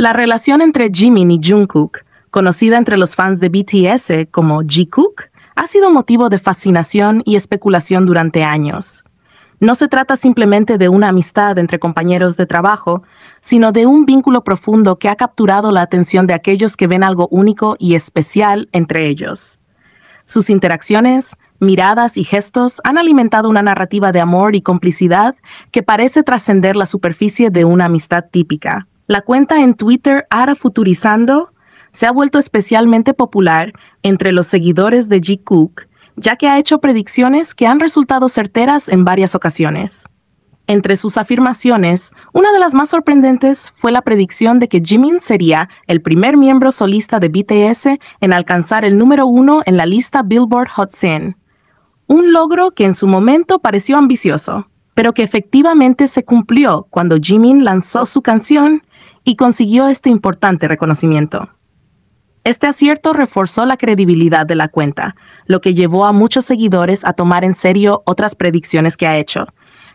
La relación entre Jimin y Jungkook, conocida entre los fans de BTS como G-Kook, ha sido motivo de fascinación y especulación durante años. No se trata simplemente de una amistad entre compañeros de trabajo, sino de un vínculo profundo que ha capturado la atención de aquellos que ven algo único y especial entre ellos. Sus interacciones, miradas y gestos han alimentado una narrativa de amor y complicidad que parece trascender la superficie de una amistad típica. La cuenta en Twitter @futurizando se ha vuelto especialmente popular entre los seguidores de G-Kook, ya que ha hecho predicciones que han resultado certeras en varias ocasiones. Entre sus afirmaciones, una de las más sorprendentes fue la predicción de que Jimin sería el primer miembro solista de BTS en alcanzar el número 1 en la lista Billboard Hot 100. Un logro que en su momento pareció ambicioso, pero que efectivamente se cumplió cuando Jimin lanzó su canción y consiguió este importante reconocimiento. Este acierto reforzó la credibilidad de la cuenta, lo que llevó a muchos seguidores a tomar en serio otras predicciones que ha hecho,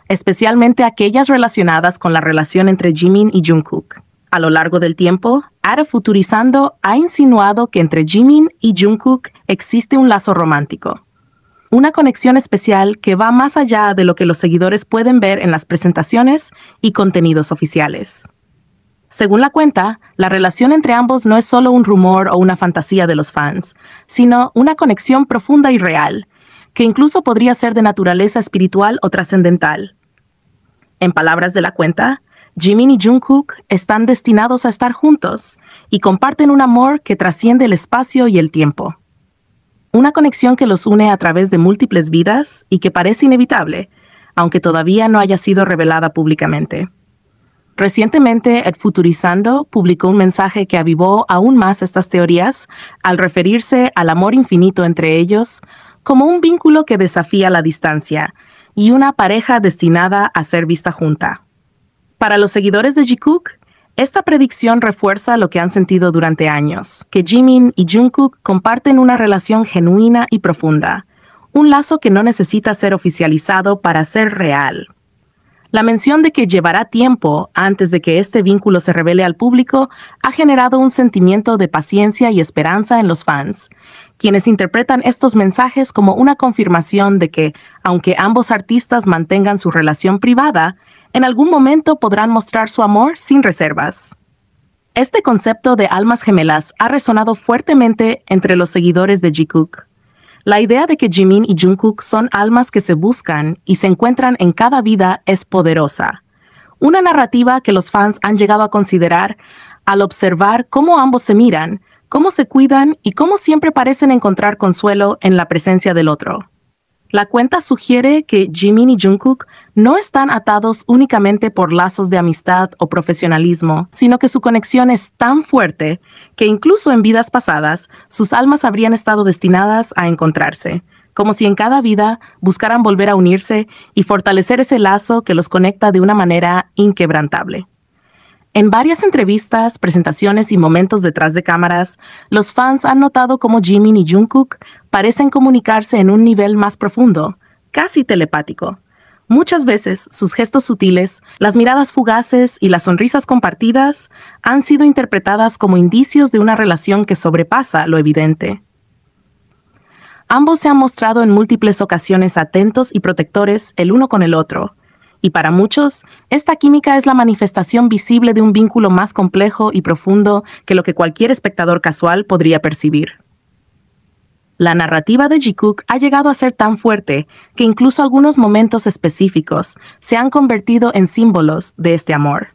especialmente aquellas relacionadas con la relación entre Jimin y Jungkook. A lo largo del tiempo, @futurizando ha insinuado que entre Jimin y Jungkook existe un lazo romántico. Una conexión especial que va más allá de lo que los seguidores pueden ver en las presentaciones y contenidos oficiales. Según la cuenta, la relación entre ambos no es solo un rumor o una fantasía de los fans, sino una conexión profunda y real, que incluso podría ser de naturaleza espiritual o trascendental. En palabras de la cuenta, Jimin y Jungkook están destinados a estar juntos y comparten un amor que trasciende el espacio y el tiempo. Una conexión que los une a través de múltiples vidas y que parece inevitable, aunque todavía no haya sido revelada públicamente. Recientemente, @futurizando publicó un mensaje que avivó aún más estas teorías al referirse al amor infinito entre ellos como un vínculo que desafía la distancia y una pareja destinada a ser vista junta. Para los seguidores de G-Kook, esta predicción refuerza lo que han sentido durante años, que Jimin y Jungkook comparten una relación genuina y profunda, un lazo que no necesita ser oficializado para ser real. La mención de que llevará tiempo antes de que este vínculo se revele al público ha generado un sentimiento de paciencia y esperanza en los fans, quienes interpretan estos mensajes como una confirmación de que, aunque ambos artistas mantengan su relación privada, en algún momento podrán mostrar su amor sin reservas. Este concepto de almas gemelas ha resonado fuertemente entre los seguidores de G-Kook. La idea de que Jimin y Jungkook son almas que se buscan y se encuentran en cada vida es poderosa. Una narrativa que los fans han llegado a considerar al observar cómo ambos se miran, cómo se cuidan y cómo siempre parecen encontrar consuelo en la presencia del otro. La cuenta sugiere que Jimin y Jungkook no están atados únicamente por lazos de amistad o profesionalismo, sino que su conexión es tan fuerte que incluso en vidas pasadas, sus almas habrían estado destinadas a encontrarse, como si en cada vida buscaran volver a unirse y fortalecer ese lazo que los conecta de una manera inquebrantable. En varias entrevistas, presentaciones y momentos detrás de cámaras, los fans han notado cómo Jimin y Jungkook parecen comunicarse en un nivel más profundo, casi telepático. Muchas veces, sus gestos sutiles, las miradas fugaces y las sonrisas compartidas han sido interpretadas como indicios de una relación que sobrepasa lo evidente. Ambos se han mostrado en múltiples ocasiones atentos y protectores el uno con el otro, y para muchos, esta química es la manifestación visible de un vínculo más complejo y profundo que lo que cualquier espectador casual podría percibir. La narrativa de G-Kook ha llegado a ser tan fuerte que incluso algunos momentos específicos se han convertido en símbolos de este amor.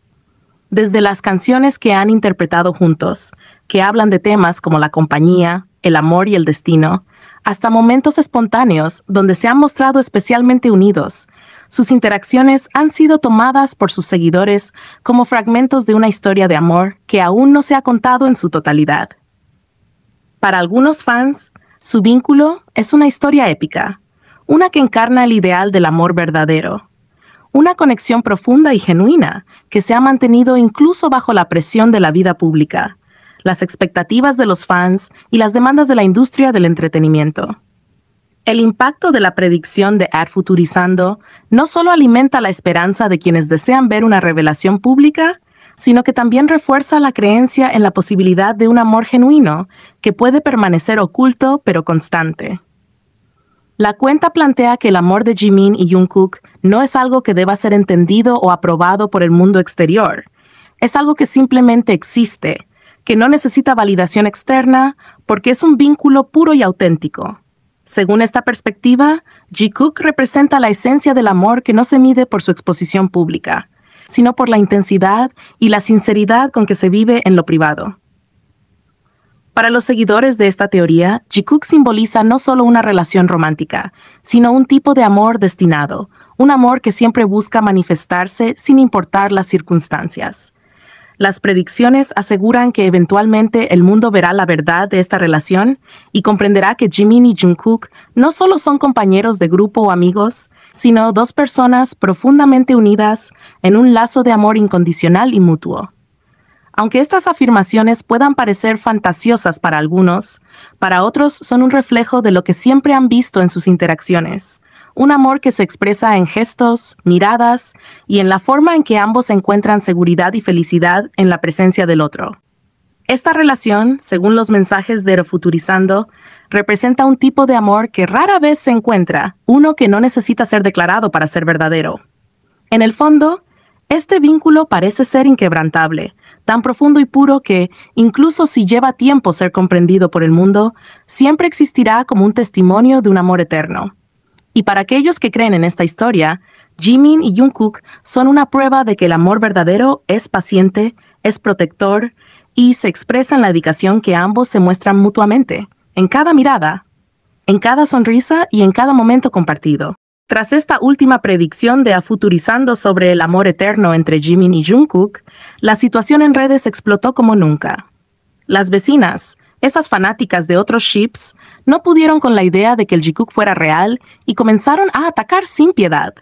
Desde las canciones que han interpretado juntos, que hablan de temas como la compañía, el amor y el destino, hasta momentos espontáneos donde se han mostrado especialmente unidos, sus interacciones han sido tomadas por sus seguidores como fragmentos de una historia de amor que aún no se ha contado en su totalidad. Para algunos fans, su vínculo es una historia épica, una que encarna el ideal del amor verdadero, una conexión profunda y genuina que se ha mantenido incluso bajo la presión de la vida pública, las expectativas de los fans y las demandas de la industria del entretenimiento. El impacto de la predicción de @futurizando no solo alimenta la esperanza de quienes desean ver una revelación pública, sino que también refuerza la creencia en la posibilidad de un amor genuino que puede permanecer oculto pero constante. La cuenta plantea que el amor de Jimin y Jungkook no es algo que deba ser entendido o aprobado por el mundo exterior. Es algo que simplemente existe, que no necesita validación externa porque es un vínculo puro y auténtico. Según esta perspectiva, Jikook representa la esencia del amor que no se mide por su exposición pública, sino por la intensidad y la sinceridad con que se vive en lo privado. Para los seguidores de esta teoría, Jikook simboliza no solo una relación romántica, sino un tipo de amor destinado, un amor que siempre busca manifestarse sin importar las circunstancias. Las predicciones aseguran que eventualmente el mundo verá la verdad de esta relación y comprenderá que Jimin y Jungkook no solo son compañeros de grupo o amigos, sino dos personas profundamente unidas en un lazo de amor incondicional y mutuo. Aunque estas afirmaciones puedan parecer fantasiosas para algunos, para otros son un reflejo de lo que siempre han visto en sus interacciones. Un amor que se expresa en gestos, miradas y en la forma en que ambos encuentran seguridad y felicidad en la presencia del otro. Esta relación, según los mensajes de Refuturizando, representa un tipo de amor que rara vez se encuentra, uno que no necesita ser declarado para ser verdadero. En el fondo, este vínculo parece ser inquebrantable, tan profundo y puro que, incluso si lleva tiempo ser comprendido por el mundo, siempre existirá como un testimonio de un amor eterno. Y para aquellos que creen en esta historia, Jimin y Jungkook son una prueba de que el amor verdadero es paciente, es protector y se expresa en la dedicación que ambos se muestran mutuamente, en cada mirada, en cada sonrisa y en cada momento compartido. Tras esta última predicción de Afuturizando sobre el amor eterno entre Jimin y Jungkook, la situación en redes explotó como nunca. Las vecinas, esas fanáticas de otros ships, no pudieron con la idea de que el Jikook fuera real y comenzaron a atacar sin piedad.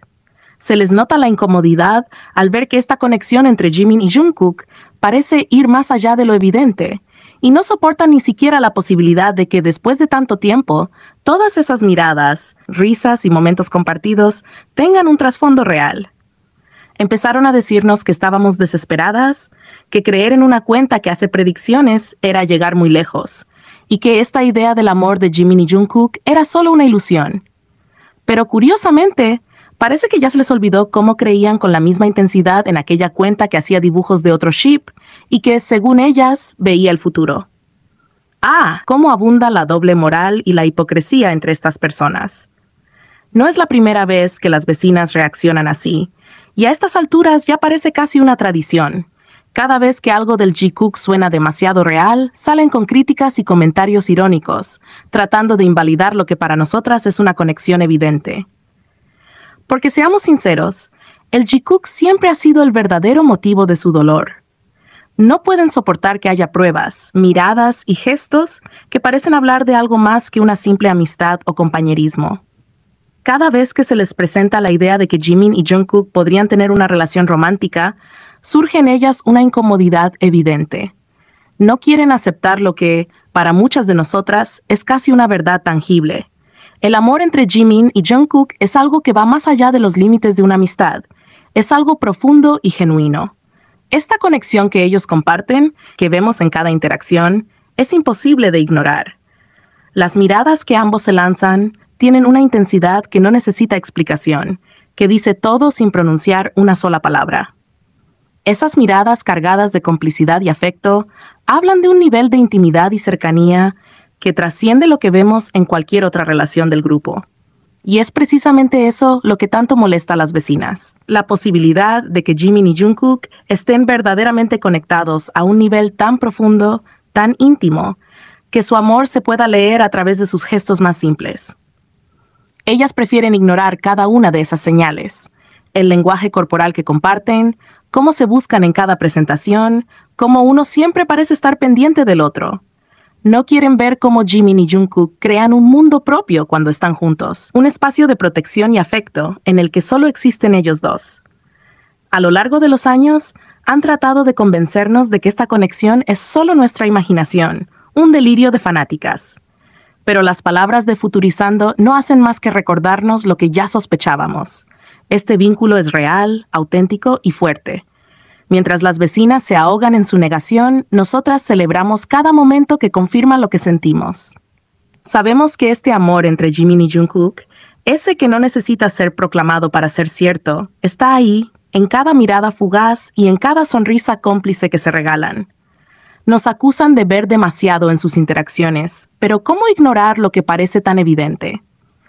Se les nota la incomodidad al ver que esta conexión entre Jimin y Jungkook parece ir más allá de lo evidente, y no soportan ni siquiera la posibilidad de que después de tanto tiempo, todas esas miradas, risas y momentos compartidos tengan un trasfondo real. Empezaron a decirnos que estábamos desesperadas, que creer en una cuenta que hace predicciones era llegar muy lejos, y que esta idea del amor de Jimin y Jungkook era solo una ilusión. Pero curiosamente, parece que ya se les olvidó cómo creían con la misma intensidad en aquella cuenta que hacía dibujos de otro ship y que, según ellas, veía el futuro. Cómo abunda la doble moral y la hipocresía entre estas personas. No es la primera vez que las vecinas reaccionan así, y a estas alturas ya parece casi una tradición. Cada vez que algo del Jikook suena demasiado real, salen con críticas y comentarios irónicos, tratando de invalidar lo que para nosotras es una conexión evidente. Porque seamos sinceros, el Jikook siempre ha sido el verdadero motivo de su dolor. No pueden soportar que haya pruebas, miradas y gestos que parecen hablar de algo más que una simple amistad o compañerismo. Cada vez que se les presenta la idea de que Jimin y Jungkook podrían tener una relación romántica, surge en ellas una incomodidad evidente. No quieren aceptar lo que, para muchas de nosotras, es casi una verdad tangible. El amor entre Jimin y Jungkook es algo que va más allá de los límites de una amistad. Es algo profundo y genuino. Esta conexión que ellos comparten, que vemos en cada interacción, es imposible de ignorar. Las miradas que ambos se lanzan tienen una intensidad que no necesita explicación, que dice todo sin pronunciar una sola palabra. Esas miradas cargadas de complicidad y afecto hablan de un nivel de intimidad y cercanía que trasciende lo que vemos en cualquier otra relación del grupo. Y es precisamente eso lo que tanto molesta a las vecinas. La posibilidad de que Jimin y Jungkook estén verdaderamente conectados a un nivel tan profundo, tan íntimo, que su amor se pueda leer a través de sus gestos más simples. Ellas prefieren ignorar cada una de esas señales. El lenguaje corporal que comparten, cómo se buscan en cada presentación, cómo uno siempre parece estar pendiente del otro. No quieren ver cómo Jimin y Jungkook crean un mundo propio cuando están juntos, un espacio de protección y afecto en el que solo existen ellos dos. A lo largo de los años, han tratado de convencernos de que esta conexión es solo nuestra imaginación, un delirio de fanáticas. Pero las palabras de Futurizando no hacen más que recordarnos lo que ya sospechábamos. Este vínculo es real, auténtico y fuerte. Mientras las vecinas se ahogan en su negación, nosotras celebramos cada momento que confirma lo que sentimos. Sabemos que este amor entre Jimin y Jungkook, ese que no necesita ser proclamado para ser cierto, está ahí, en cada mirada fugaz y en cada sonrisa cómplice que se regalan. Nos acusan de ver demasiado en sus interacciones, pero ¿cómo ignorar lo que parece tan evidente?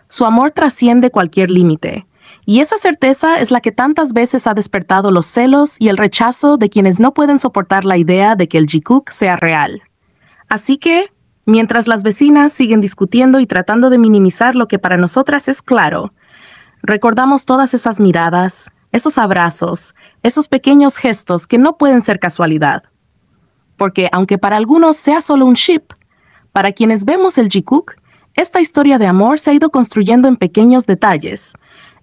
Su amor trasciende cualquier límite, y esa certeza es la que tantas veces ha despertado los celos y el rechazo de quienes no pueden soportar la idea de que el Jikook sea real. Así que, mientras las vecinas siguen discutiendo y tratando de minimizar lo que para nosotras es claro, recordamos todas esas miradas, esos abrazos, esos pequeños gestos que no pueden ser casualidad. Porque aunque para algunos sea solo un ship, para quienes vemos el Jikook, esta historia de amor se ha ido construyendo en pequeños detalles,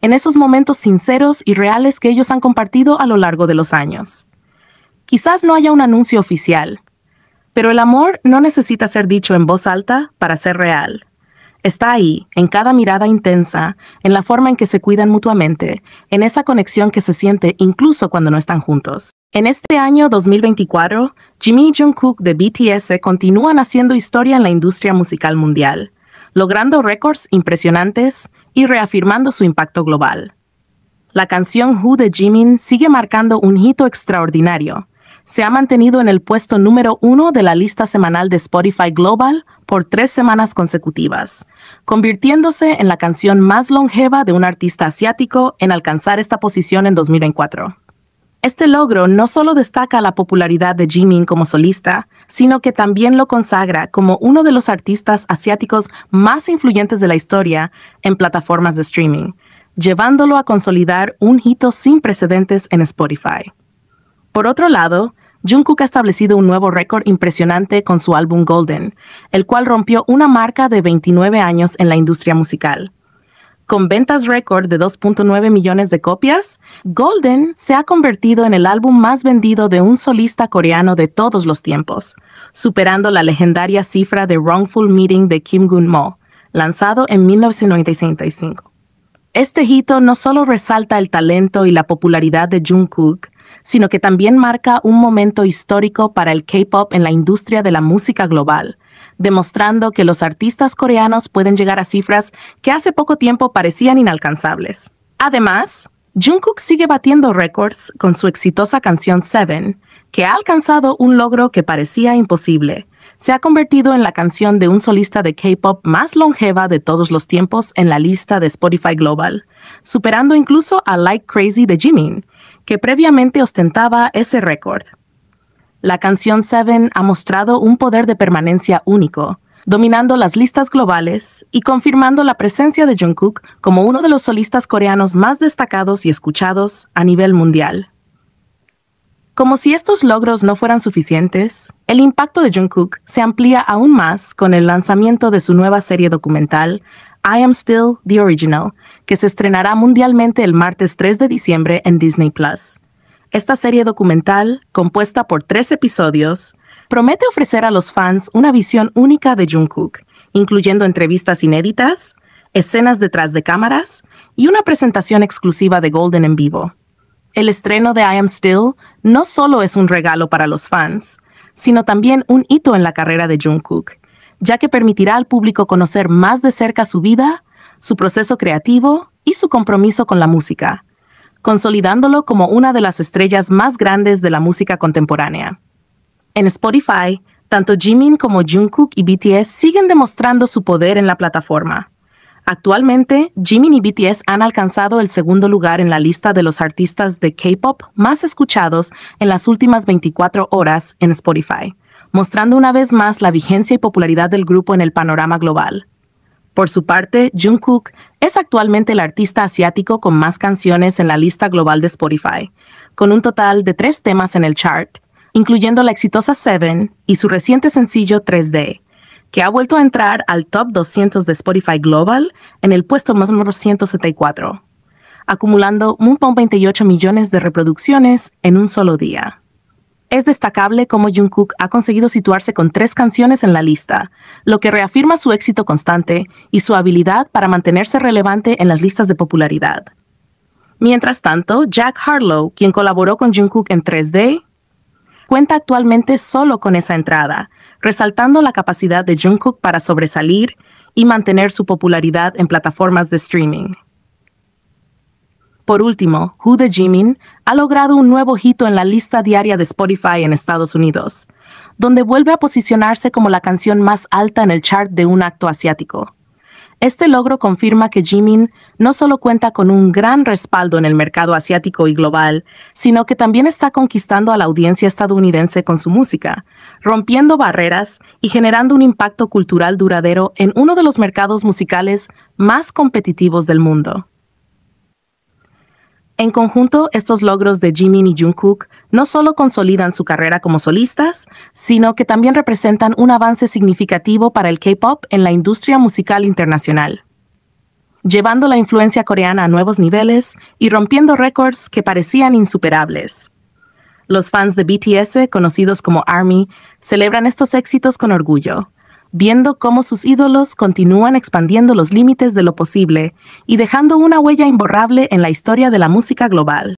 en esos momentos sinceros y reales que ellos han compartido a lo largo de los años. Quizás no haya un anuncio oficial, pero el amor no necesita ser dicho en voz alta para ser real. Está ahí, en cada mirada intensa, en la forma en que se cuidan mutuamente, en esa conexión que se siente incluso cuando no están juntos. En este año 2024, Jimin y Jungkook de BTS continúan haciendo historia en la industria musical mundial, logrando récords impresionantes y reafirmando su impacto global. La canción Who de Jimin sigue marcando un hito extraordinario. Se ha mantenido en el puesto número 1 de la lista semanal de Spotify Global por 3 semanas consecutivas, convirtiéndose en la canción más longeva de un artista asiático en alcanzar esta posición en 2024. Este logro no solo destaca la popularidad de Jimin como solista, sino que también lo consagra como uno de los artistas asiáticos más influyentes de la historia en plataformas de streaming, llevándolo a consolidar un hito sin precedentes en Spotify. Por otro lado, Jungkook ha establecido un nuevo récord impresionante con su álbum Golden, el cual rompió una marca de 29 años en la industria musical. Con ventas récord de 2.9 millones de copias, Golden se ha convertido en el álbum más vendido de un solista coreano de todos los tiempos, superando la legendaria cifra de Wrongful Meeting de Kim Gun-mo, lanzado en 1995. Este hito no solo resalta el talento y la popularidad de Jungkook, sino que también marca un momento histórico para el K-pop en la industria de la música global, demostrando que los artistas coreanos pueden llegar a cifras que hace poco tiempo parecían inalcanzables. Además, Jungkook sigue batiendo récords con su exitosa canción Seven, que ha alcanzado un logro que parecía imposible. Se ha convertido en la canción de un solista de K-pop más longeva de todos los tiempos en la lista de Spotify Global, superando incluso a Like Crazy de Jimin, que previamente ostentaba ese récord. La canción Seven ha mostrado un poder de permanencia único, dominando las listas globales y confirmando la presencia de Jungkook como uno de los solistas coreanos más destacados y escuchados a nivel mundial. Como si estos logros no fueran suficientes, el impacto de Jungkook se amplía aún más con el lanzamiento de su nueva serie documental, I Am Still the Original, que se estrenará mundialmente el martes 3 de diciembre en Disney+. Esta serie documental, compuesta por 3 episodios, promete ofrecer a los fans una visión única de Jungkook, incluyendo entrevistas inéditas, escenas detrás de cámaras y una presentación exclusiva de Golden en vivo. El estreno de I Am Still no solo es un regalo para los fans, sino también un hito en la carrera de Jungkook, ya que permitirá al público conocer más de cerca su vida, su proceso creativo y su compromiso con la música, consolidándolo como una de las estrellas más grandes de la música contemporánea. En Spotify, tanto Jimin como Jungkook y BTS siguen demostrando su poder en la plataforma. Actualmente, Jimin y BTS han alcanzado el segundo lugar en la lista de los artistas de K-pop más escuchados en las últimas 24 horas en Spotify, mostrando una vez más la vigencia y popularidad del grupo en el panorama global. Por su parte, Jungkook es actualmente el artista asiático con más canciones en la lista global de Spotify, con un total de 3 temas en el chart, incluyendo la exitosa Seven y su reciente sencillo 3D, que ha vuelto a entrar al top 200 de Spotify Global en el puesto número 174, acumulando 1.28 millones de reproducciones en un solo día. Es destacable cómo Jungkook ha conseguido situarse con 3 canciones en la lista, lo que reafirma su éxito constante y su habilidad para mantenerse relevante en las listas de popularidad. Mientras tanto, Jack Harlow, quien colaboró con Jungkook en 3D, cuenta actualmente solo con esa entrada, resaltando la capacidad de Jungkook para sobresalir y mantener su popularidad en plataformas de streaming. Por último, Who de Jimin ha logrado un nuevo hito en la lista diaria de Spotify en Estados Unidos, donde vuelve a posicionarse como la canción más alta en el chart de un acto asiático. Este logro confirma que Jimin no solo cuenta con un gran respaldo en el mercado asiático y global, sino que también está conquistando a la audiencia estadounidense con su música, rompiendo barreras y generando un impacto cultural duradero en uno de los mercados musicales más competitivos del mundo. En conjunto, estos logros de Jimin y Jungkook no solo consolidan su carrera como solistas, sino que también representan un avance significativo para el K-pop en la industria musical internacional, llevando la influencia coreana a nuevos niveles y rompiendo récords que parecían insuperables. Los fans de BTS, conocidos como ARMY, celebran estos éxitos con orgullo, viendo cómo sus ídolos continúan expandiendo los límites de lo posible y dejando una huella imborrable en la historia de la música global.